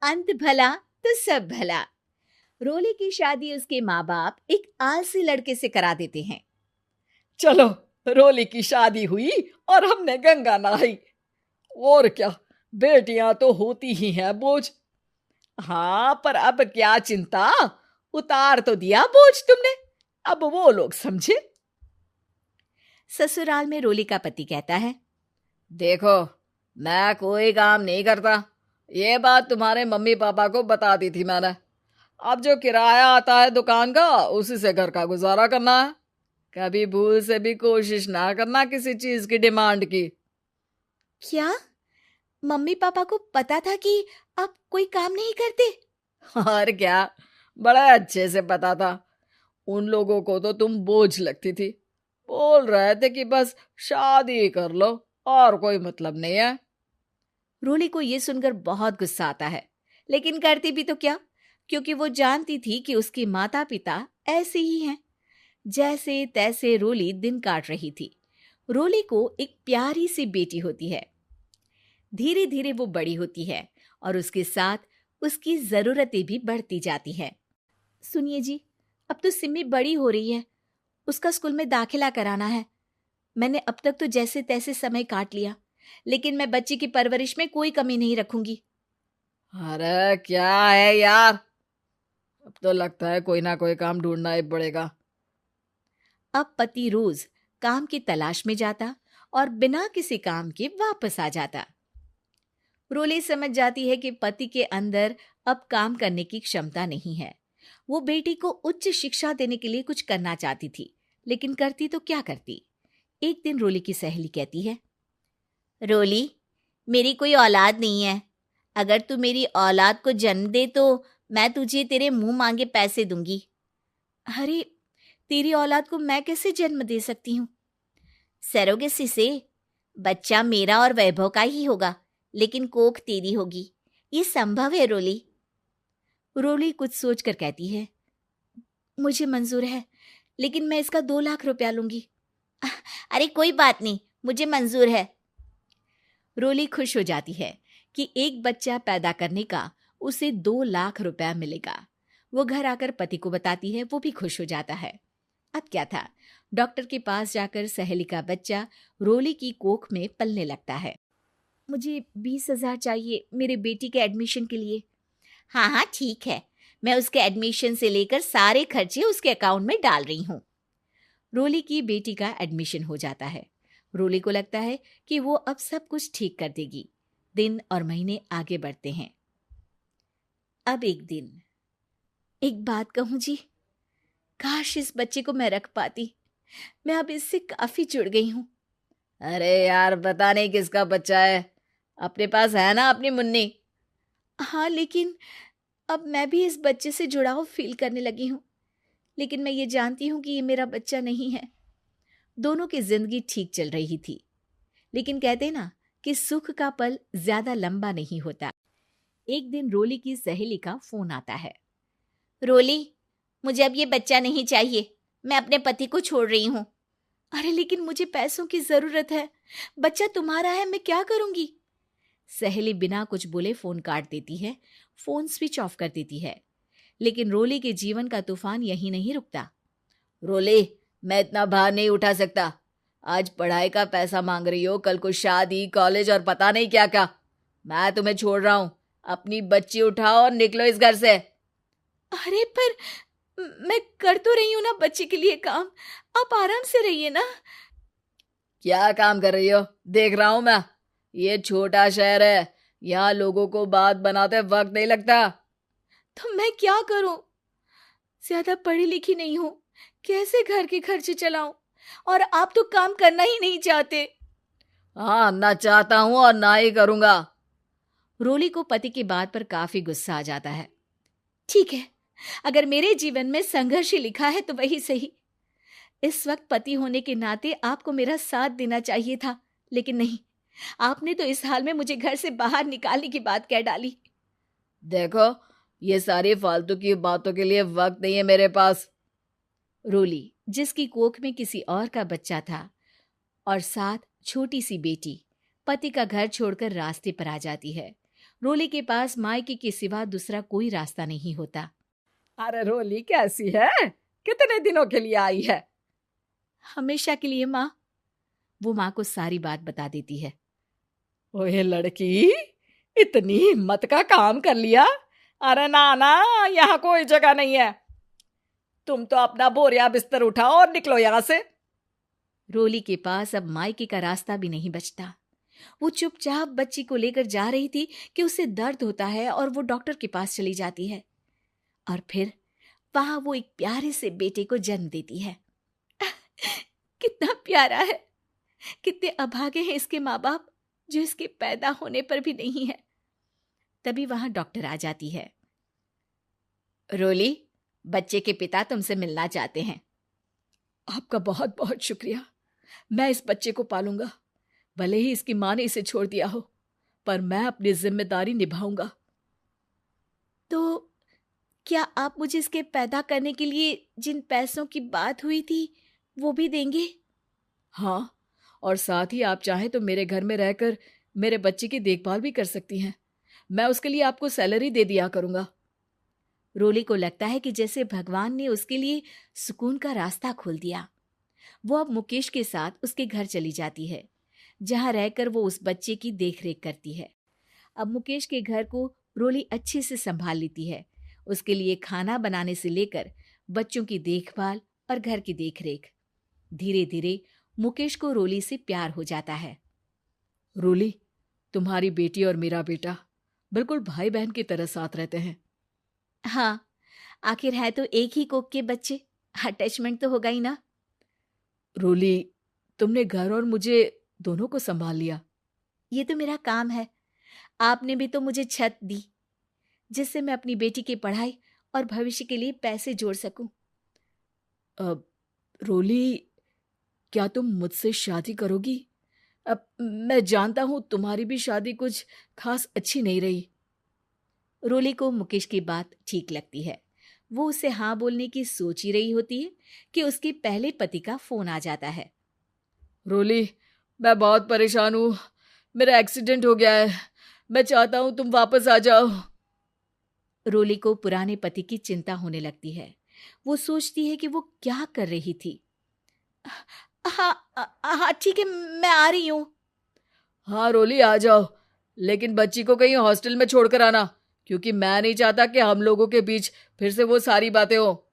अंत भला तो सब भला। रोली की शादी उसके माँ बाप एक आलसी लड़के से करा देते हैं। चलो, रोली की शादी हुई और हमने गंगा नहाई। और क्या, बेटियां तो होती ही हैं बोझ। हाँ, पर अब क्या चिंता, उतार तो दिया बोझ तुमने, अब वो लोग समझे। ससुराल में रोली का पति कहता है, देखो, मैं कोई काम नहीं करता, ये बात तुम्हारे मम्मी पापा को बता दी थी मैंने। अब जो किराया आता है दुकान का, उसी से घर का गुजारा करना है। कभी भूल से भी कोशिश ना करना किसी चीज की डिमांड की। क्या मम्मी पापा को पता था कि आप कोई काम नहीं करते? और क्या, बड़ा अच्छे से पता था। उन लोगों को तो तुम बोझ लगती थी, बोल रहे थे कि बस शादी कर लो और कोई मतलब नहीं है। रोली को यह सुनकर बहुत गुस्सा आता है, लेकिन करती भी तो क्या, क्योंकि वो जानती थी कि उसके माता पिता ऐसे ही हैं। जैसे तैसे रोली दिन काट रही थी। रोली को एक प्यारी सी बेटी होती है। धीरे धीरे वो बड़ी होती है और उसके साथ उसकी जरूरतें भी बढ़ती जाती हैं। सुनिए जी, अब तो सिमी बड़ी हो रही है, उसका स्कूल में दाखिला कराना है। मैंने अब तक तो जैसे तैसे समय काट लिया, लेकिन मैं बच्ची की परवरिश में कोई कमी नहीं रखूंगी। अरे क्या है यार, अब तो लगता है कोई ना कोई काम ढूंढना ही पड़ेगा। अब पति रोज काम की तलाश में जाता और बिना किसी काम के वापस आ जाता। रोली समझ जाती है कि पति के अंदर अब काम करने की क्षमता नहीं है। वो बेटी को उच्च शिक्षा देने के लिए कुछ करना चाहती थी, लेकिन करती तो क्या करती। एक दिन रोली की सहेली कहती है, रोली, मेरी कोई औलाद नहीं है। अगर तू मेरी औलाद को जन्म दे तो मैं तुझे तेरे मुंह मांगे पैसे दूंगी। अरे, तेरी औलाद को मैं कैसे जन्म दे सकती हूँ? सरोगेसी से। बच्चा मेरा और वैभव का ही होगा, लेकिन कोख तेरी होगी। ये संभव है रोली। रोली कुछ सोचकर कहती है, मुझे मंजूर है, लेकिन मैं इसका 2 लाख रुपया लूंगी। अरे कोई बात नहीं, मुझे मंजूर है। रोली खुश हो जाती है कि एक बच्चा पैदा करने का उसे 2 लाख रुपया मिलेगा। वो घर आकर पति को बताती है, वो भी खुश हो जाता है। अब क्या था, डॉक्टर के पास जाकर सहेली का बच्चा रोली की कोख में पलने लगता है। मुझे 20,000 चाहिए मेरे बेटी के एडमिशन के लिए। हाँ हाँ ठीक है, मैं उसके एडमिशन से लेकर सारे खर्चे उसके अकाउंट में डाल रही हूँ। रोली की बेटी का एडमिशन हो जाता है। रोली को लगता है कि वो अब सब कुछ ठीक कर देगी। दिन और महीने आगे बढ़ते हैं। अब एक दिन, एक बात कहूँ जी, काश इस बच्चे को मैं रख पाती। मैं अब इससे काफी जुड़ गई हूँ। अरे यार, पता नहीं किसका बच्चा है, अपने पास है ना अपनी मुन्नी। हाँ, लेकिन अब मैं भी इस बच्चे से जुड़ाव फील करने लगी हूँ। लेकिन मैं ये जानती हूँ कि ये मेरा बच्चा नहीं है। दोनों की जिंदगी ठीक चल रही थी, लेकिन कहते ना कि सुख का पल ज्यादा लंबा नहीं होता। एक दिन रोली की सहेली का फोन आता है। रोली, मुझे अब ये बच्चा नहीं चाहिए, मैं अपने पति को छोड़ रही हूँ। अरे लेकिन मुझे पैसों की जरूरत है, बच्चा तुम्हारा है, मैं क्या करूंगी? सहेली बिना कुछ बोले फोन काट देती है, फोन स्विच ऑफ कर देती है। लेकिन रोली के जीवन का तूफान यहीं नहीं रुकता। रोली, मैं इतना भार नहीं उठा सकता। आज पढ़ाई का पैसा मांग रही हो, कल को शादी, कॉलेज और पता नहीं क्या क्या। मैं तुम्हें छोड़ रहा हूँ, अपनी बच्ची उठाओ और निकलो इस घर से। अरे पर मैं कर तो रही हूं ना बच्चे के लिए काम, आप आराम से रहिए ना। क्या काम कर रही हो, देख रहा हूं मैं। ये छोटा शहर है, यहाँ लोगों को बात बनाते वक्त नहीं लगता। तो मैं क्या करूं? ज्यादा पढ़ी लिखी नहीं हूं, कैसे घर के खर्चे चलाऊं? और आप तो काम करना ही नहीं चाहते। हाँ, ना चाहता हूं और ना ही करूंगा। रोली को पति की बात पर काफी गुस्सा आ जाता है। ठीक है, अगर मेरे जीवन में संघर्ष ही लिखा है तो वही सही। इस वक्त पति होने के नाते आपको मेरा साथ देना चाहिए था, लेकिन नहीं, आपने तो इस हाल में मुझे घर से बाहर निकालने की बात कह डाली। देखो, ये सारी फालतू की बातों के लिए वक्त नहीं है मेरे पास। रोली, जिसकी कोख में किसी और का बच्चा था और साथ छोटी सी बेटी, पति का घर छोड़कर रास्ते पर आ जाती है। रोली के पास मायके के सिवा दूसरा कोई रास्ता नहीं होता। अरे रोली कैसी है? कितने दिनों के लिए आई है? हमेशा के लिए माँ। वो माँ को सारी बात बता देती है। ओए लड़की, इतनी हिम्मत का काम कर लिया। अरे ना ना, यहाँ कोई जगह नहीं है। तुम तो अपना बोरिया बिस्तर उठाओ और निकलो यहाँ से। रोली के पास अब मायके का रास्ता भी नहीं बचता। वो चुपचाप बच्ची को लेकर जा रही थी कि उसे दर्द होता है और वो डॉक्टर के पास चली जाती है और फिर वहां वो एक प्यारे से बेटे को जन्म देती है। कितना प्यारा है, कितने अभागे हैं इसके माँ बाप जो इसके पैदा होने पर भी नहीं है। तभी वहां डॉक्टर आ जाती है। रोली, बच्चे के पिता तुमसे मिलना चाहते हैं। आपका बहुत बहुत शुक्रिया। मैं इस बच्चे को पालूंगा, भले ही इसकी माँ ने इसे छोड़ दिया हो, पर मैं अपनी जिम्मेदारी निभाऊंगा। तो क्या आप मुझे इसके पैदा करने के लिए जिन पैसों की बात हुई थी वो भी देंगे? हाँ, और साथ ही आप चाहें तो मेरे घर में रहकर मेरे बच्चे की देखभाल भी कर सकती हैं। मैं उसके लिए आपको सैलरी दे दिया करूंगा। रोली को लगता है कि जैसे भगवान ने उसके लिए सुकून का रास्ता खोल दिया। वो अब मुकेश के साथ उसके घर चली जाती है, जहां रहकर वो उस बच्चे की देखरेख करती है। अब मुकेश के घर को रोली अच्छे से संभाल लेती है। उसके लिए खाना बनाने से लेकर बच्चों की देखभाल और घर की देखरेख। धीरे धीरे मुकेश को रोली से प्यार हो जाता है। रोली, तुम्हारी बेटी और मेरा बेटा बिल्कुल भाई बहन की तरह साथ रहते हैं। हाँ, आखिर है तो एक ही कोख के बच्चे, अटैचमेंट तो होगा ही ना। रोली, तुमने घर और मुझे दोनों को संभाल लिया। ये तो मेरा काम है। आपने भी तो मुझे छत दी जिससे मैं अपनी बेटी की पढ़ाई और भविष्य के लिए पैसे जोड़ सकूं। अब रोली, क्या तुम मुझसे शादी करोगी? अब मैं जानता हूं तुम्हारी भी शादी कुछ खास अच्छी नहीं रही। रोली को मुकेश की बात ठीक लगती है। वो उसे हाँ बोलने की सोच ही रही होती है कि उसके पहले पति का फोन आ जाता है। रोली, मैं बहुत परेशान हूं। मेरा एक्सीडेंट हो गया है। मैं चाहता हूं तुम वापस आ जाओ। रोली को पुराने पति की चिंता होने लगती है। वो सोचती है कि वो क्या कर रही थी। हाँ हाँ ठीक है, मैं आ रही हूँ। हाँ रोली, आ जाओ, लेकिन बच्ची को कहीं हॉस्टल में छोड़कर आना, क्योंकि मैं नहीं चाहता कि हम लोगों के बीच फिर से वो सारी बातें हो।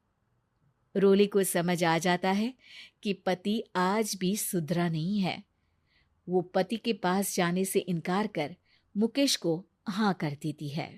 रोली को समझ आ जाता है कि पति आज भी सुधरा नहीं है। वो पति के पास जाने से इनकार कर मुकेश को हाँ कर देती है।